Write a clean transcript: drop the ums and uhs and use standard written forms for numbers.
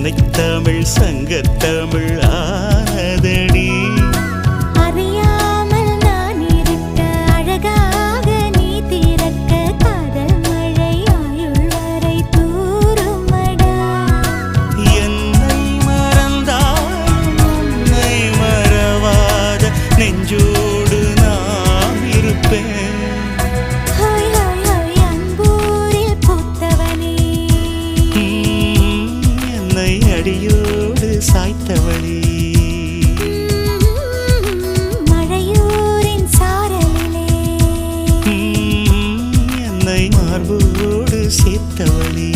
தமிழ் சங்கத்தமிழ் ஆனதடி. அறியாமல் நான் இருக்க அழகாக நீ திறக்க காதல் மழை ஆயுள் வரை தூருமடா. என்னை மறந்தாலும் உன்னை மறவாத நெஞ்சோடு நான் இருப்பேன். ஹாய் ஹாய் ஹாய் அன்பூரில் பூத்தவனே, என்னை அடியோடு சாய்த்தவளே, மழையூரின் சாரலிலே என்னை மார்போடு சேர்த்தவளே.